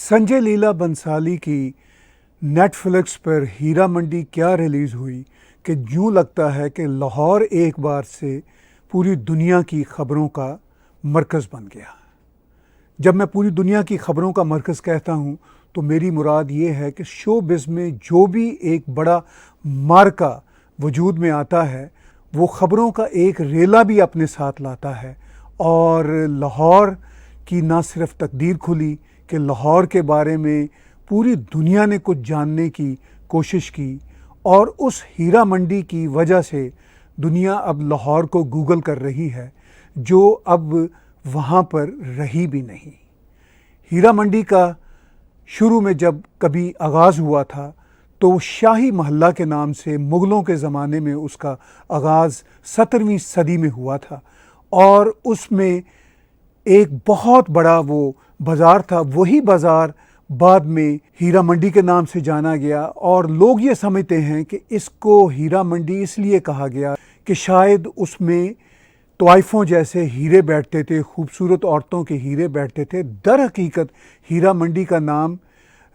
संजय लीला बंसाली की नेटफ्लिक्स पर हीरा मंडी क्या रिलीज़ हुई कि यूँ लगता है कि लाहौर एक बार से पूरी दुनिया की ख़बरों का मरकज़ बन गया। जब मैं पूरी दुनिया की ख़बरों का मरकज़ कहता हूँ तो मेरी मुराद ये है कि शोबिज़ में जो भी एक बड़ा मार्का वजूद में आता है वो ख़बरों का एक रेला भी अपने साथ लाता है। और लाहौर की ना सिर्फ तकदीर खुली कि लाहौर के बारे में पूरी दुनिया ने कुछ जानने की कोशिश की, और उस हीरा मंडी की वजह से दुनिया अब लाहौर को गूगल कर रही है, जो अब वहाँ पर रही भी नहीं। हीरा मंडी का शुरू में जब कभी आगाज़ हुआ था तो शाही महल्ला के नाम से मुग़लों के ज़माने में उसका आगाज़ 17वीं सदी में हुआ था, और उसमें एक बहुत बड़ा वो बाज़ार था। वही बाज़ार बाद में हीरा मंडी के नाम से जाना गया, और लोग ये समझते हैं कि इसको हीरा मंडी इसलिए कहा गया कि शायद उसमें तोइफ़ों जैसे हीरे बैठते थे, खूबसूरत औरतों के हीरे बैठते थे। दर हकीकत हीरा मंडी का नाम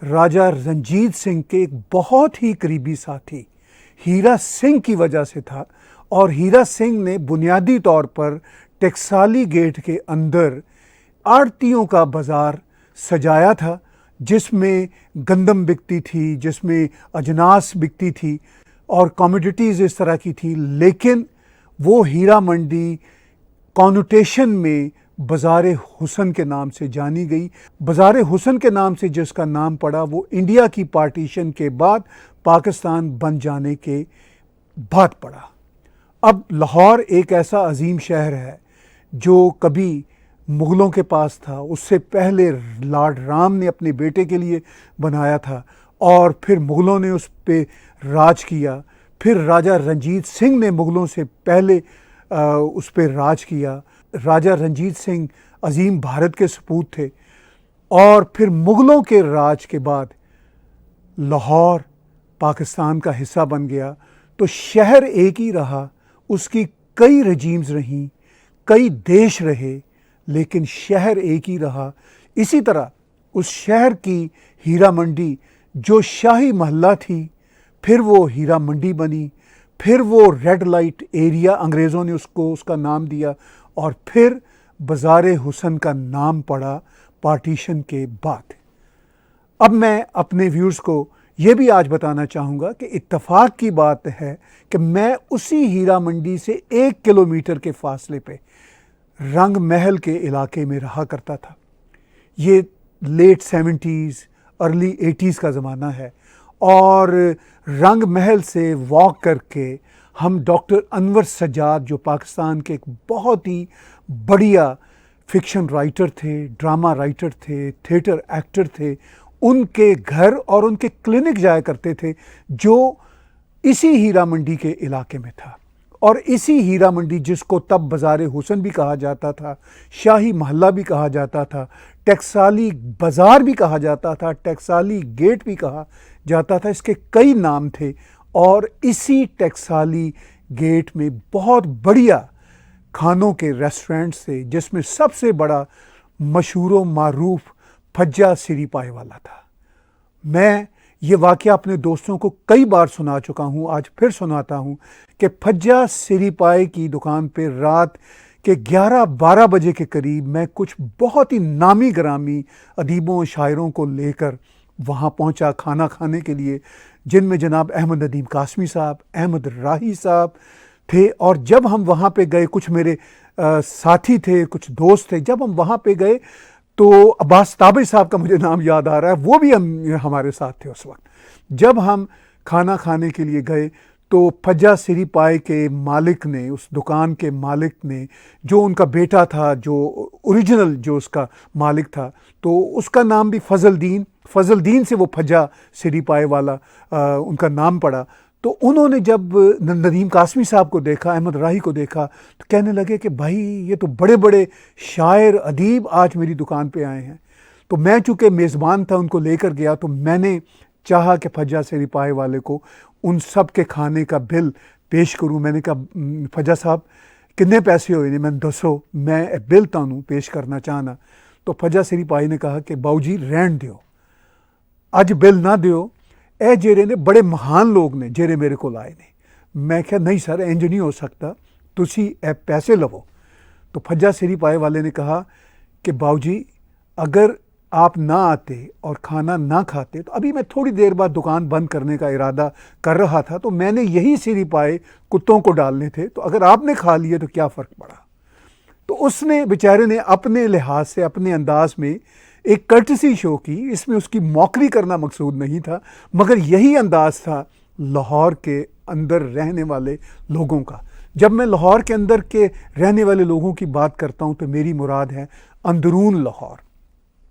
राजा रंजीत सिंह के एक बहुत ही करीबी साथी हीरा सिंह की वजह से था, और हीरा सिंह ने बुनियादी तौर पर टकसाली गेट के अंदर आड़तियों का बाज़ार सजाया था, जिसमें गंदम बिकती थी, जिसमें अजनास बिकती थी और कमोडिटीज़ इस तरह की थी। लेकिन वो हीरा मंडी कॉनोटेशन में बाज़ार हुसन के नाम से जानी गई। बाज़ार हुसन के नाम से जिसका नाम पड़ा वो इंडिया की पार्टीशन के बाद पाकिस्तान बन जाने के बाद पड़ा। अब लाहौर एक ऐसा अजीम शहर है जो कभी मुग़लों के पास था, उससे पहले लॉर्ड राम ने अपने बेटे के लिए बनाया था, और फिर मुग़लों ने उस पर राज किया। फिर राजा रंजीत सिंह ने मुग़लों से पहले उस पर राज किया। राजा रंजीत सिंह अजीम भारत के सपूत थे, और फिर मुग़लों के राज के बाद लाहौर पाकिस्तान का हिस्सा बन गया। तो शहर एक ही रहा, उसकी कई रजीम्स रहीं, कई देश रहे, लेकिन शहर एक ही रहा। इसी तरह उस शहर की हीरा मंडी जो शाही महल्ला थी, फिर वो हीरा मंडी बनी, फिर वो रेड लाइट एरिया अंग्रेज़ों ने उसका नाम दिया, और फिर बाज़ार हुसन का नाम पड़ा पार्टीशन के बाद। अब मैं अपने व्यूअर्स को ये भी आज बताना चाहूँगा कि इत्तफाक की बात है कि मैं उसी हीरा मंडी से 1 किलोमीटर के फासले पे रंग महल के इलाके में रहा करता था। ये लेट 70s अर्ली 80s का ज़माना है, और रंग महल से वॉक करके हम डॉक्टर अनवर सज्जाद, जो पाकिस्तान के एक बहुत ही बढ़िया फिक्शन राइटर थे, ड्रामा राइटर थे, थिएटर एक्टर थे, उनके घर और उनके क्लिनिक जाया करते थे, जो इसी हीरा मंडी के इलाके में था। और इसी हीरा मंडी, जिसको तब बाज़ार हुसन भी कहा जाता था, शाही महल्ला भी कहा जाता था, टकसाली बाज़ार भी कहा जाता था, टकसाली गेट भी कहा जाता था, इसके कई नाम थे। और इसी टकसाली गेट में बहुत बढ़िया खानों के रेस्टोरेंट्स थे, जिसमें सबसे बड़ा मशहूर मारूफ फज्जा सिरी पाए वाला था। मैं ये वाक़या अपने दोस्तों को कई बार सुना चुका हूँ, आज फिर सुनाता हूँ कि फज्जा सिरी पाए की दुकान पे रात के 11-12 बजे के करीब मैं कुछ बहुत ही नामी गिरामी अदीबों शायरों को लेकर वहाँ पहुँचा खाना खाने के लिए, जिनमें जनाब अहमद नदीम कासमी साहब, अहमद राही साहब थे। और जब हम वहाँ पे गए, कुछ मेरे साथी थे, कुछ दोस्त थे, जब हम वहाँ पे गए तो अब्बास ताबी साहब का मुझे नाम याद आ रहा है, वो भी हमारे साथ थे उस वक्त। जब हम खाना खाने के लिए गए तो फज्जा सिरी पाए के मालिक ने, उस दुकान के मालिक ने, जो उनका बेटा था, जो ओरिजिनल जो उसका मालिक था, तो उसका नाम भी फजल दीन से वो फज्जा सिरी पाए वाला उनका नाम पड़ा। तो उन्होंने जब नदीम कासमी साहब को देखा, अहमद राही को देखा, तो कहने लगे कि भाई ये तो बड़े बड़े शायर अदीब आज मेरी दुकान पे आए हैं। तो मैं चूँकि मेज़बान था, उनको लेकर गया, तो मैंने चाहा कि फज्जा सिरी पाए वाले को उन सब के खाने का बिल पेश करूं। मैंने कहा फज्जा साहब कितने पैसे होए ने? मैंने दसो, मैं बिल तुहानू पेश करना चाहना। तो फज्जा सिरी पाई ने कहा कि बाऊ जी रहन दियो, अज बिल ना दिओ, ਇਹ ਜਿਹੜੇ ਨੇ बड़े महान लोग ने ਜਿਹੜੇ मेरे को आए ने। मैं क्या नहीं सर, इंज नहीं हो सकता, तुसी ए पैसे लवो। तो फज्जा सिरी पाए वाले ने कहा कि बाबूजी अगर आप ना आते और खाना ना खाते तो अभी मैं थोड़ी देर बाद दुकान बंद करने का इरादा कर रहा था, तो मैंने यही सिरी पाए कुत्तों को डालने थे, तो अगर आपने खा लिए तो क्या फ़र्क पड़ा। तो उसने बेचारे ने अपने लिहाज से, अपने अंदाज में एक कर्टसी शो की। इसमें उसकी मौकरी करना मकसूद नहीं था, मगर यही अंदाज था लाहौर के अंदर रहने वाले लोगों का। जब मैं लाहौर के अंदर के रहने वाले लोगों की बात करता हूँ तो मेरी मुराद है अंदरून लाहौर,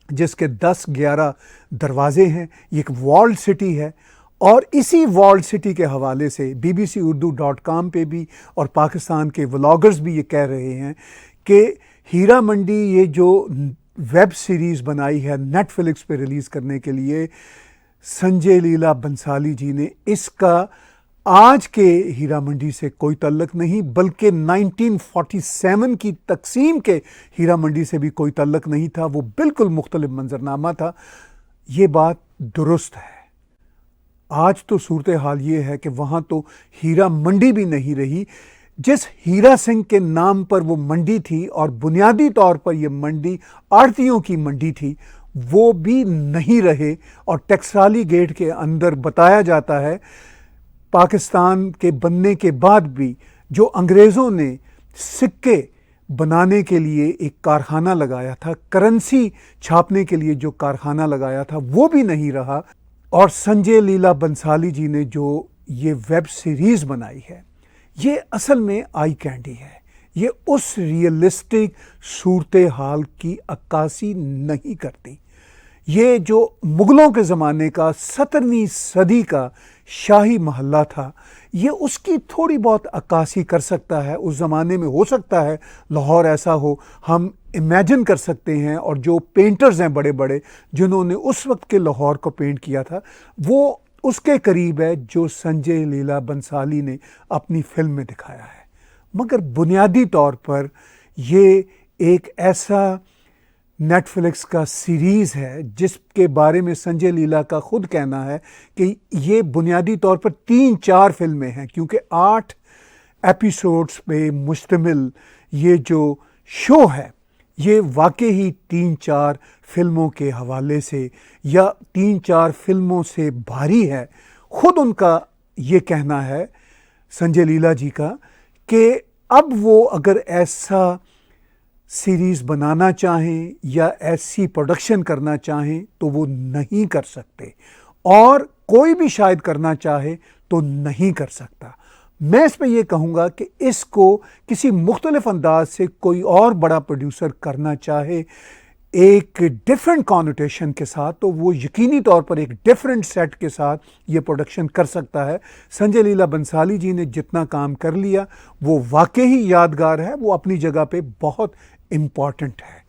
जिसके 10-11 दरवाजे हैं। ये एक वॉल्ड सिटी है, और इसी वॉल्ड सिटी के हवाले से bbcurdu.com पे भी और पाकिस्तान के व्लॉगर्स भी ये कह रहे हैं कि हीरा मंडी, ये जो वेब सीरीज़ बनाई है नेटफ्लिक्स पे रिलीज़ करने के लिए संजय लीला बंसाली जी ने, इसका आज के हीरा मंडी से कोई तल्लक नहीं, बल्कि 1947 की तकसीम के हीरा मंडी से भी कोई तल्लक नहीं था। वो बिल्कुल मुख्तलिफ मंजरनामा था। ये बात दुरुस्त है। आज तो सूरत हाल ये है कि वहाँ तो हीरा मंडी भी नहीं रही। जिस हीरा सिंह के नाम पर वो मंडी थी और बुनियादी तौर पर ये मंडी आड़तियों की मंडी थी, वो भी नहीं रहे। और टकसाली गेट के अंदर बताया जाता है पाकिस्तान के बनने के बाद भी जो अंग्रेज़ों ने सिक्के बनाने के लिए एक कारखाना लगाया था, करेंसी छापने के लिए जो कारखाना लगाया था, वो भी नहीं रहा। और संजय लीला बंसाली जी ने जो ये वेब सीरीज़ बनाई है, ये असल में आई कैंडी है। ये उस रियलिस्टिक सूरत हाल की अक्कासी नहीं करती। ये जो मुग़लों के ज़माने का 17वीं सदी का शाही महल्ला था, ये उसकी थोड़ी बहुत अक्कासी कर सकता है। उस ज़माने में हो सकता है लाहौर ऐसा हो, हम इमेजिन कर सकते हैं। और जो पेंटर्स हैं बड़े बड़े, जिन्होंने उस वक्त के लाहौर को पेंट किया था, वो उसके करीब है जो संजय लीला बंसाली ने अपनी फिल्म में दिखाया है। मगर बुनियादी तौर पर ये एक ऐसा नेटफ्लिक्स का सीरीज़ है जिसके बारे में संजय लीला का ख़ुद कहना है कि ये बुनियादी तौर पर 3-4 फिल्में हैं, क्योंकि 8 एपिसोड्स पे मुश्तमिल ये जो शो है, ये वाकई ही 3-4 फिल्मों के हवाले से या 3-4 फिल्मों से भारी है। ख़ुद उनका ये कहना है संजय लीला जी का कि अब वो अगर ऐसा सीरीज़ बनाना चाहें या ऐसी प्रोडक्शन करना चाहें तो वो नहीं कर सकते, और कोई भी शायद करना चाहे तो नहीं कर सकता। मैं इस पर यह कहूँगा कि इसको किसी मुख्तलिफ अंदाज से कोई और बड़ा प्रोड्यूसर करना चाहे एक डिफरेंट कॉनोटेशन के साथ, तो वो यकीनी तौर पर एक डिफरेंट सेट के साथ ये प्रोडक्शन कर सकता है। संजय लीला बंसाली जी ने जितना काम कर लिया वो वाकई ही यादगार है, वो अपनी जगह पे बहुत इम्पॉर्टेंट है।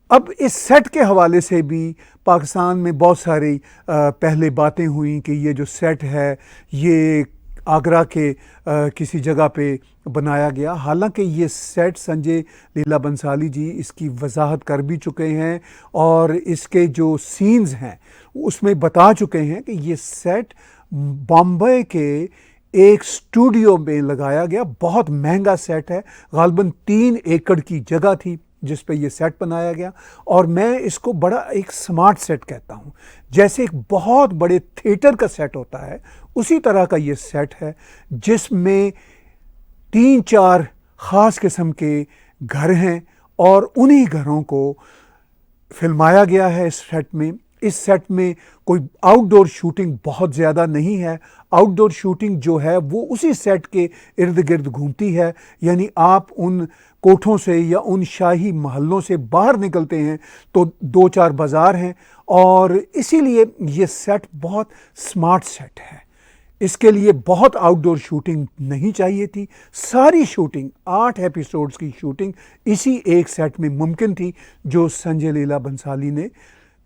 अब इस सेट के हवाले से भी पाकिस्तान में बहुत सारी पहले बातें हुई कि ये जो सेट है ये आगरा के किसी जगह पे बनाया गया। हालांकि ये सेट संजय लीला बंसाली जी इसकी वजाहत कर भी चुके हैं और इसके जो सीन्स हैं उसमें बता चुके हैं कि ये सेट बॉम्बे के एक स्टूडियो में लगाया गया। बहुत महंगा सेट है, गालबन 3 एकड़ की जगह थी जिस पे ये सेट बनाया गया। और मैं इसको बड़ा एक स्मार्ट सेट कहता हूँ। जैसे एक बहुत बड़े थिएटर का सेट होता है, उसी तरह का ये सेट है जिसमें 3-4 ख़ास किस्म के घर हैं और उन्हीं घरों को फिल्माया गया है इस सेट में। इस सेट में कोई आउटडोर शूटिंग बहुत ज़्यादा नहीं है। आउटडोर शूटिंग जो है वो उसी सेट के इर्द गिर्द घूमती है, यानी आप उन कोठों से या उन शाही महलों से बाहर निकलते हैं तो 2-4 बाज़ार हैं, और इसीलिए ये सेट बहुत स्मार्ट सेट है। इसके लिए बहुत आउटडोर शूटिंग नहीं चाहिए थी। सारी शूटिंग 8 एपिसोड्स की शूटिंग इसी एक सेट में मुमकिन थी जो संजय लीला बंसाली ने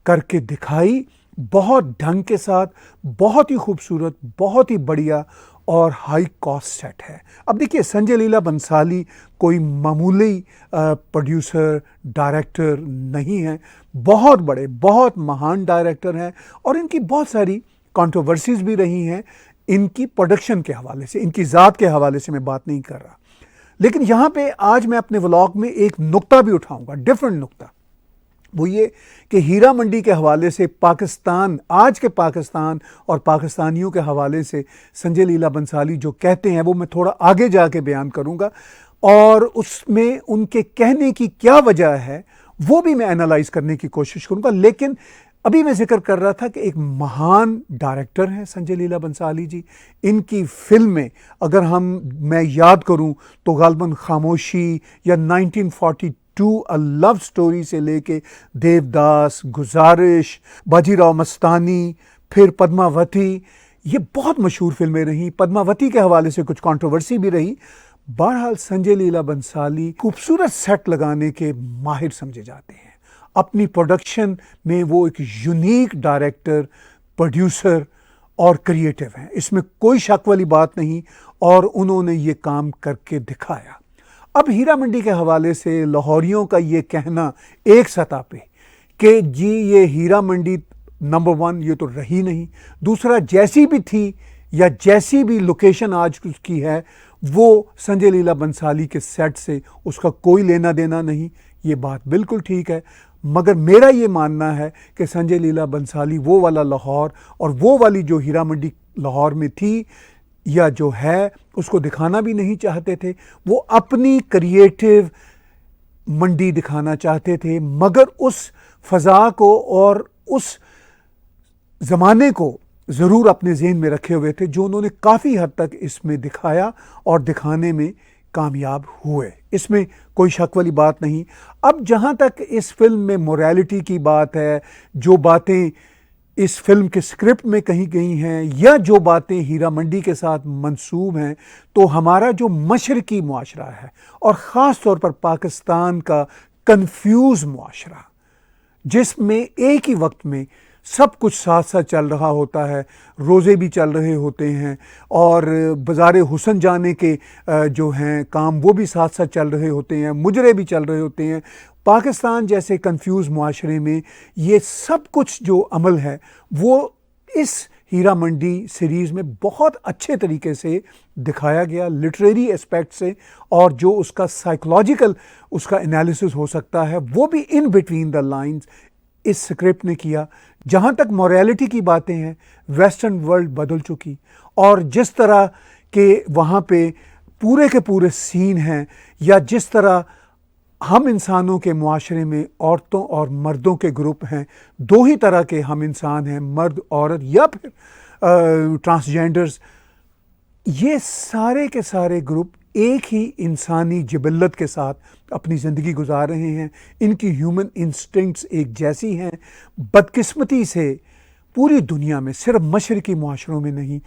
करके दिखाई, बहुत ढंग के साथ, बहुत ही खूबसूरत, बहुत ही बढ़िया और हाई कॉस्ट सेट है। अब देखिए, संजय लीला बंसाली कोई मामूली प्रोड्यूसर डायरेक्टर नहीं है, बहुत बड़े, बहुत महान डायरेक्टर हैं और इनकी बहुत सारी कंट्रोवर्सीज भी रही हैं इनकी प्रोडक्शन के हवाले से, इनकी ज़ात के हवाले से मैं बात नहीं कर रहा। लेकिन यहाँ पे आज मैं अपने व्लॉग में एक नुक्ता भी उठाऊंगा, डिफरेंट नुक्ता। वो ये कि हीरा मंडी के हवाले से पाकिस्तान, आज के पाकिस्तान और पाकिस्तानियों के हवाले से संजय लीला बंसाली जो कहते हैं वो मैं थोड़ा आगे जाके बयान करूंगा और उसमें उनके कहने की क्या वजह है वो भी मैं एनालाइज करने की कोशिश करूंगा। लेकिन अभी मैं जिक्र कर रहा था कि एक महान डायरेक्टर हैं संजय लीला बंसाली जी। इनकी फिल्में अगर मैं याद करूं तो गालबन खामोशी या 1942 अ लव स्टोरी से लेके देवदास, गुजारिश, बाजीराव मस्तानी, फिर पद्मावती, ये बहुत मशहूर फिल्में रहीं। पद्मावती के हवाले से कुछ कंट्रोवर्सी भी रही। बहरहाल संजय लीला बंसाली खूबसूरत सेट लगाने के माहिर समझे जाते हैं। अपनी प्रोडक्शन में वो एक यूनिक डायरेक्टर, प्रोड्यूसर और क्रिएटिव हैं, इसमें कोई शक वाली बात नहीं और उन्होंने ये काम करके दिखाया। अब हीरा मंडी के हवाले से लाहौरियों का ये कहना एक सतह पे कि जी ये हीरा मंडी नंबर 1 ये तो रही नहीं, दूसरा जैसी भी थी या जैसी भी लोकेशन आज उसकी है वो संजय लीला बंसाली के सेट से उसका कोई लेना देना नहीं, ये बात बिल्कुल ठीक है। मगर मेरा ये मानना है कि संजय लीला बंसाली वो वाला लाहौर और वो वाली जो हीरा मंडी लाहौर में थी या जो है उसको दिखाना भी नहीं चाहते थे। वो अपनी क्रिएटिव मंडी दिखाना चाहते थे, मगर उस फज़ा को और उस ज़माने को ज़रूर अपने ज़हन में रखे हुए थे, जो उन्होंने काफ़ी हद तक इसमें दिखाया और दिखाने में कामयाब हुए, इसमें कोई शक वाली बात नहीं। अब जहाँ तक इस फिल्म में मोरालिटी की बात है, जो बातें इस फिल्म के स्क्रिप्ट में कही गई हैं या जो बातें हीरा मंडी के साथ मंसूब हैं, तो हमारा जो मशरकी मुआशरा है और ख़ास तौर पर पाकिस्तान का कन्फ्यूज़ मुआशरा, जिसमें एक ही वक्त में सब कुछ साथ साथ चल रहा होता है, रोज़े भी चल रहे होते हैं और बाज़ार हुसन जाने के जो हैं काम वो भी साथ साथ चल रहे होते हैं, मुजरे भी चल रहे होते हैं। पाकिस्तान जैसे कंफ्यूज मुआशरे में ये सब कुछ जो अमल है वो इस हीरा मंडी सीरीज़ में बहुत अच्छे तरीके से दिखाया गया, लिटरेरी एस्पेक्ट से, और जो उसका साइकोलॉजिकल उसका एनालिसिस हो सकता है वो भी इन बिटवीन द लाइंस इस स्क्रिप्ट ने किया। जहाँ तक मॉरलिटी की बातें हैं, वेस्टर्न वर्ल्ड बदल चुकी और जिस तरह के वहाँ पे पूरे के पूरे सीन हैं या जिस तरह हम इंसानों के मुआशरे में औरतों और मर्दों के ग्रुप हैं, दो ही तरह के हम इंसान हैं, मर्द औरत या फिर ट्रांसजेंडर्स, ये सारे के सारे ग्रुप एक ही इंसानी जिबल्लत के साथ अपनी ज़िंदगी गुजार रहे हैं। इनकी ह्यूमन इंस्टिंक्ट्स एक जैसी हैं। बदकिस्मती से पूरी दुनिया में, सिर्फ मशरकी मुआशरों में नहीं,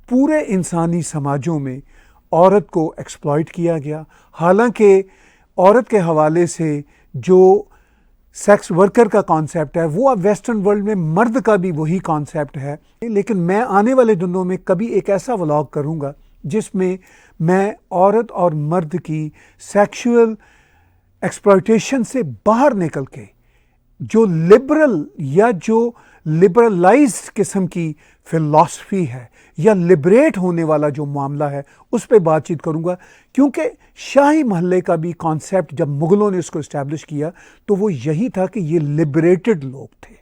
पूरे इंसानी समाजों में औरत को एक्सप्लॉइट किया गया। हालांकि औरत के हवाले से जो सेक्स वर्कर का कॉन्सेप्ट है वो अब वेस्टर्न वर्ल्ड में मर्द का भी वही कॉन्सेप्ट है। लेकिन मैं आने वाले दिनों में कभी एक ऐसा व्लॉग करूँगा जिसमें मैं औरत और मर्द की सेक्सुअल एक्सप्लॉयटेशन से बाहर निकल के जो लिबरल या जो लिबरलाइज्ड किस्म की फिलॉसफी है या लिबरेट होने वाला जो मामला है उस पर बातचीत करूंगा। क्योंकि शाही महल्ले का भी कॉन्सेप्ट जब मुग़लों ने इसको इस्टेब्लिश किया तो वो यही था कि ये लिबरेटेड लोग थे।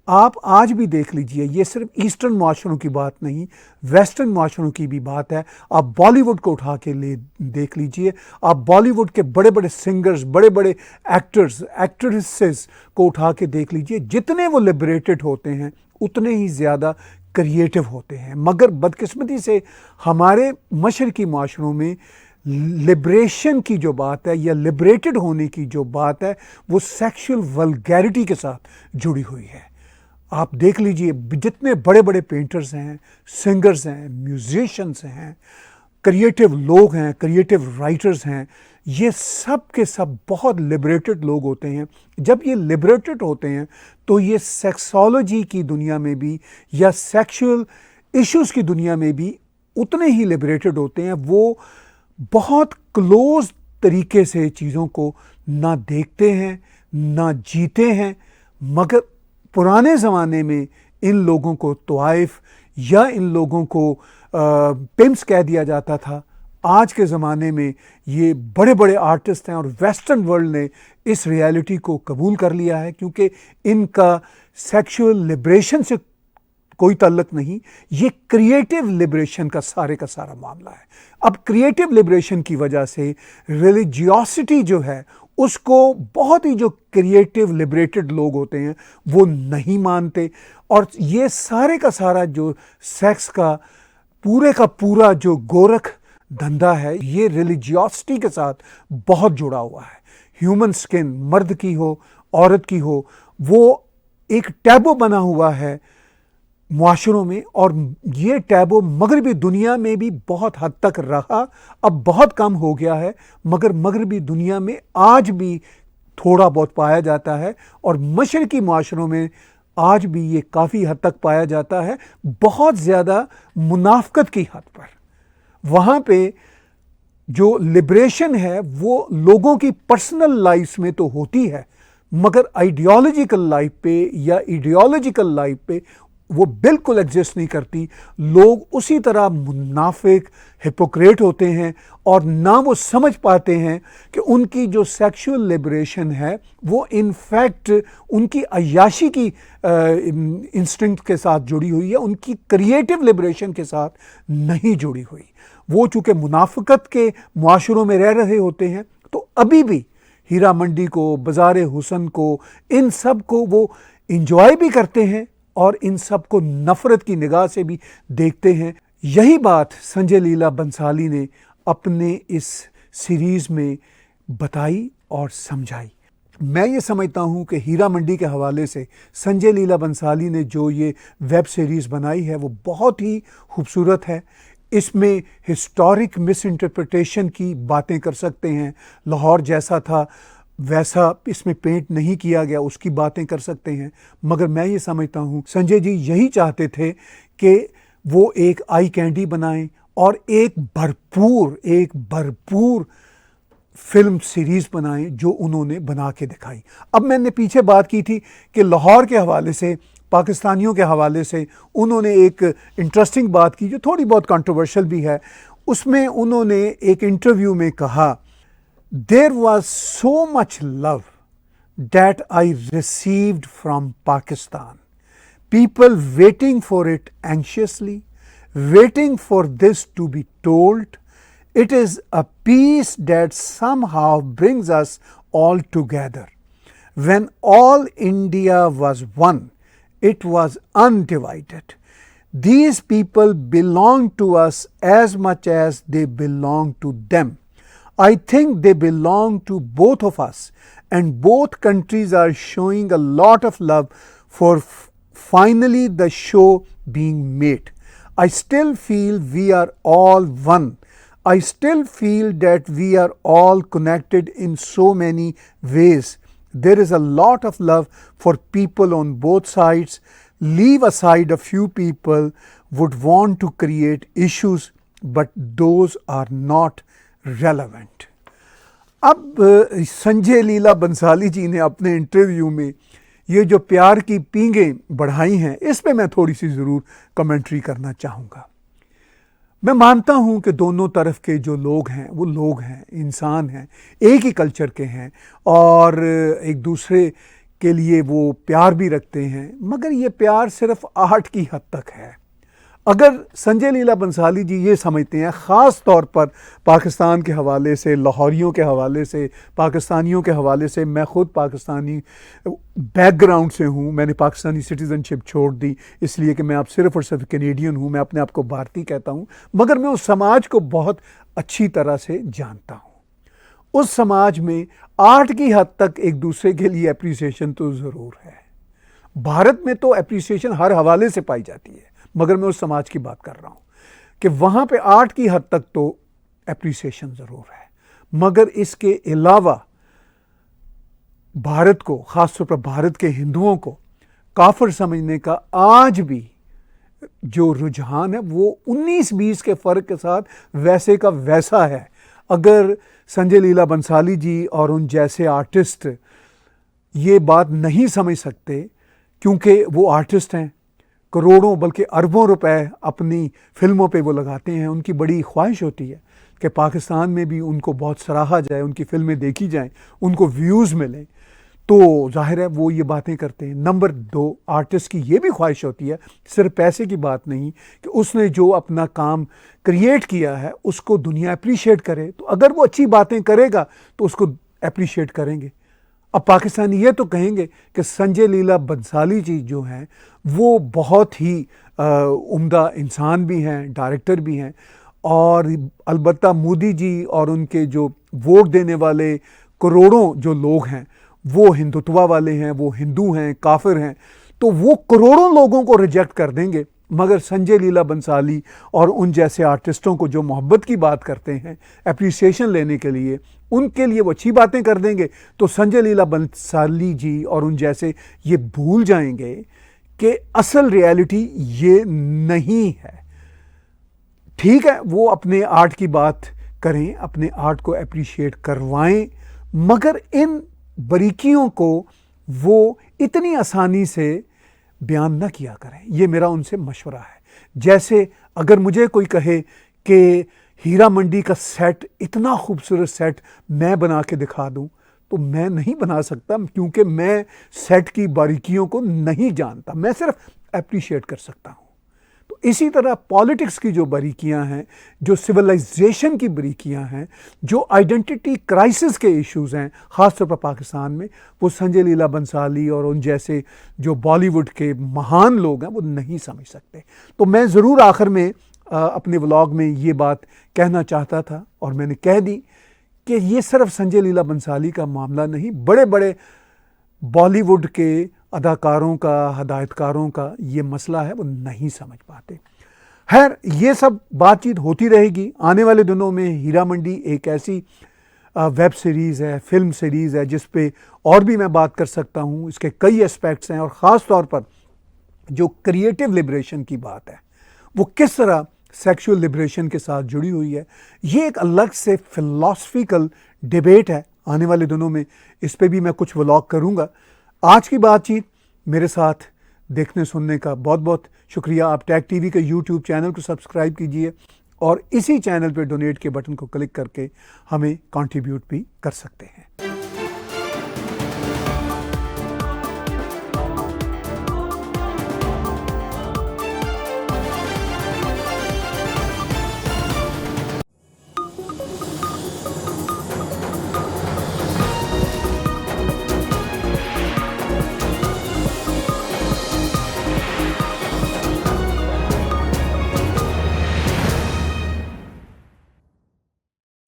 आप आज भी देख लीजिए, ये सिर्फ ईस्टर्न माशरों की बात नहीं, वेस्टर्न माशरों की भी बात है। आप बॉलीवुड को उठा के देख लीजिए, आप बॉलीवुड के बड़े बड़े सिंगर्स, बड़े बड़े एक्टर्स, एक्ट्रेसेस को उठा के देख लीजिए, जितने वो लिबरेटेड होते हैं उतने ही ज़्यादा क्रिएटिव होते हैं। मगर बदकिस्मती से हमारे मशरकी माशरों में लिबरेशन की जो बात है या लिबरेटेड होने की जो बात है वो सेक्सुअल वल्गैरिटी के साथ जुड़ी हुई है। आप देख लीजिए, जितने बड़े बड़े पेंटर्स हैं, सिंगर्स हैं, म्यूजिशियंस हैं, क्रिएटिव लोग हैं, क्रिएटिव राइटर्स हैं, ये सब के सब बहुत लिबरेटेड लोग होते हैं। जब ये लिबरेटेड होते हैं तो ये सेक्सोलॉजी की दुनिया में भी या सेक्सुअल इश्यूज़ की दुनिया में भी उतने ही लिबरेटेड होते हैं। वो बहुत क्लोज तरीके से चीज़ों को ना देखते हैं ना जीते हैं। मगर पुराने ज़माने में इन लोगों को तवाइफ या इन लोगों को पिम्स कह दिया जाता था। आज के ज़माने में ये बड़े बड़े आर्टिस्ट हैं और वेस्टर्न वर्ल्ड ने इस रियलिटी को कबूल कर लिया है, क्योंकि इनका सेक्सुअल लिबरेशन से कोई ताल्लुक नहीं, ये क्रिएटिव लिबरेशन का सारा मामला है। अब क्रिएटिव लिबरेशन की वजह से रिलीजियोसिटी जो है उसको बहुत ही जो क्रिएटिव लिबरेटेड लोग होते हैं वो नहीं मानते, और ये सारे का सारा जो सेक्स का पूरा जो गोरख धंधा है ये रिलीजियोसिटी के साथ बहुत जुड़ा हुआ है। ह्यूमन स्किन, मर्द की हो औरत की हो, वो एक टैबू बना हुआ है मुआशरों में, और ये टैबू मगरबी दुनिया में भी बहुत हद तक रहा, अब बहुत कम हो गया है, मगर मगरबी दुनिया में आज भी थोड़ा बहुत पाया जाता है, और मशरकी मुआशरों में आज भी ये काफ़ी हद तक पाया जाता है, बहुत ज़्यादा मुनाफकत की हद पर। वहाँ पे जो लिबरेशन है वो लोगों की पर्सनल लाइफ में तो होती है, मगर आइडियोलॉजिकल लाइफ पे या आइडियोलॉजिकल लाइफ पे वो बिल्कुल एग्जिस्ट नहीं करती। लोग उसी तरह मुनाफिक, हिपोक्रेट होते हैं, और ना वो समझ पाते हैं कि उनकी जो सेक्सुअल लिबरेशन है वो इनफैक्ट उनकी अय्याशी की इंस्टिंक्ट के साथ जुड़ी हुई है, उनकी क्रिएटिव लिबरेशन के साथ नहीं जुड़ी हुई। वो चूँकि मुनाफिकत के मुआशरों में रह रहे होते हैं, तो अभी भी हीरा मंडी को, बाज़ार हुसन को, इन सब को वो इंजॉय भी करते हैं और इन सब को नफ़रत की निगाह से भी देखते हैं। यही बात संजय लीला बंसाली ने अपने इस सीरीज़ में बताई और समझाई। मैं ये समझता हूँ कि हीरा मंडी के हवाले से संजय लीला बंसाली ने जो ये वेब सीरीज़ बनाई है वो बहुत ही खूबसूरत है। इसमें हिस्टोरिक मिस इंटरप्रिटेशन की बातें कर सकते हैं, लाहौर जैसा था वैसा इसमें पेंट नहीं किया गया उसकी बातें कर सकते हैं। मगर मैं ये समझता हूँ संजय जी यही चाहते थे कि वो एक आई कैंडी बनाएं और एक भरपूर फिल्म सीरीज़ बनाएं जो उन्होंने बना के दिखाई। अब मैंने पीछे बात की थी कि लाहौर के हवाले से, पाकिस्तानियों के हवाले से उन्होंने एक इंटरेस्टिंग बात की जो थोड़ी बहुत कंट्रोवर्शियल भी है। उसमें उन्होंने एक इंटरव्यू में कहा, There was so much love that I received from Pakistan. People waiting for it anxiously, waiting for this to be told. It is a peace that somehow brings us all together. When all India was one, it was undivided. These people belong to us as much as they belong to them. I think they belong to both of us, and both countries are showing a lot of love for finally the show being made. I still feel we are all one. I still feel that we are all connected in so many ways. There is a lot of love for people on both sides. Leave aside a few people would want to create issues, but those are not relevant. अब संजय लीला बंसाली जी ने अपने interview में ये जो प्यार की पींगें बढ़ाई हैं इस पे मैं थोड़ी सी ज़रूर कमेंट्री करना चाहूँगा। मैं मानता हूँ कि दोनों तरफ के जो लोग हैं वो लोग हैं, इंसान हैं, एक ही कल्चर के हैं और एक दूसरे के लिए वो प्यार भी रखते हैं, मगर ये प्यार सिर्फ आर्ट की हद तक है। अगर संजय लीला बंसाली जी ये समझते हैं, ख़ास तौर पर पाकिस्तान के हवाले से, लाहौरियों के हवाले से, पाकिस्तानियों के हवाले से, मैं ख़ुद पाकिस्तानी बैकग्राउंड से हूँ, मैंने पाकिस्तानी सिटीज़नशिप छोड़ दी इसलिए कि मैं अब सिर्फ़ और सिर्फ कैनेडियन हूँ, मैं अपने आप को भारतीय कहता हूँ, मगर मैं उस समाज को बहुत अच्छी तरह से जानता हूँ। उस समाज में आर्ट की हद तक एक दूसरे के लिए अप्रिसिएशन तो ज़रूर है। भारत में तो अप्रिसिएशन हर हवाले से पाई जाती है, मगर मैं उस समाज की बात कर रहा हूँ कि वहाँ पे आर्ट की हद तक तो एप्रिसिएशन ज़रूर है। मगर इसके अलावा भारत को, खासतौर पर भारत के हिंदुओं को काफिर समझने का आज भी जो रुझान है वो 19-20 के फ़र्क के साथ वैसे का वैसा है। अगर संजय लीला बंसाली जी और उन जैसे आर्टिस्ट ये बात नहीं समझ सकते, क्योंकि वो आर्टिस्ट हैं, करोड़ों बल्कि अरबों रुपए अपनी फिल्मों पे वो लगाते हैं, उनकी बड़ी ख्वाहिश होती है कि पाकिस्तान में भी उनको बहुत सराहा जाए, उनकी फिल्में देखी जाएं, उनको व्यूज़ मिलें, तो जाहिर है वो ये बातें करते हैं। नंबर 2, आर्टिस्ट की ये भी ख्वाहिश होती है, सिर्फ पैसे की बात नहीं, कि उसने जो अपना काम क्रिएट किया है उसको दुनिया अप्रिशिएट करे। तो अगर वो अच्छी बातें करेगा तो उसको अप्रिशिएट करेंगे। अब पाकिस्तानी ये तो कहेंगे कि संजय लीला बंसाली जी जो हैं वो बहुत ही उम्दा इंसान भी हैं, डायरेक्टर भी हैं, और अलबत्ता मोदी जी और उनके जो वोट देने वाले करोड़ों जो लोग हैं वो हिंदुत्वा वाले हैं, वो हिंदू हैं, काफिर हैं, तो वो करोड़ों लोगों को रिजेक्ट कर देंगे। मगर संजय लीला बंसाली और उन जैसे आर्टिस्टों को जो मोहब्बत की बात करते हैं एप्रिसिएशन लेने के लिए, उनके लिए वो अच्छी बातें कर देंगे, तो संजय लीला बंसाली जी और उन जैसे ये भूल जाएंगे कि असल रियलिटी ये नहीं है। ठीक है, वो अपने आर्ट की बात करें, अपने आर्ट को अप्रिशिएट करवाएं, मगर इन बारीकियों को वो इतनी आसानी से बयान न किया करें। ये मेरा उनसे मशवरा है। जैसे अगर मुझे कोई कहे कि हीरा मंडी का सेट, इतना खूबसूरत सेट मैं बना के दिखा दूं, तो मैं नहीं बना सकता, क्योंकि मैं सेट की बारीकियों को नहीं जानता, मैं सिर्फ अप्रिशिएट कर सकता हूं। तो इसी तरह पॉलिटिक्स की जो बारीकियां हैं, जो सिविलाइजेशन की बारीकियां हैं, जो आइडेंटिटी क्राइसिस के इश्यूज हैं ख़ासतौर पर पाकिस्तान में, वो संजय लीला बंसाली और उन जैसे जो बॉलीवुड के महान लोग हैं वो नहीं समझ सकते। तो मैं ज़रूर आखिर में अपने व्लॉग में ये बात कहना चाहता था, और मैंने कह दी कि ये सिर्फ संजय लीला बंसाली का मामला नहीं, बड़े बड़े बॉलीवुड के अदाकारों का, हदायतकारों का ये मसला है, वो नहीं समझ पाते। खैर, ये सब बातचीत होती रहेगी। आने वाले दिनों में हीरा मंडी एक ऐसी वेब सीरीज़ है, फिल्म सीरीज़ है, जिस पे और भी मैं बात कर सकता हूँ। इसके कई एस्पेक्ट्स हैं, और ख़ास तौर पर जो क्रिएटिव लिबरेशन की बात है वो किस तरह सेक्सुअल लिबरेशन के साथ जुड़ी हुई है, ये एक अलग से फिलॉसफिकल डिबेट है। आने वाले दिनों में इस पे भी मैं कुछ व्लॉग करूँगा। आज की बातचीत मेरे साथ देखने सुनने का बहुत बहुत शुक्रिया। आप टैग टीवी के यूट्यूब चैनल को सब्सक्राइब कीजिए, और इसी चैनल पे डोनेट के बटन को क्लिक करके हमें कंट्रीब्यूट भी कर सकते हैं।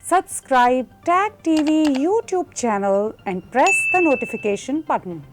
Subscribe Tag TV YouTube channel and press the notification button.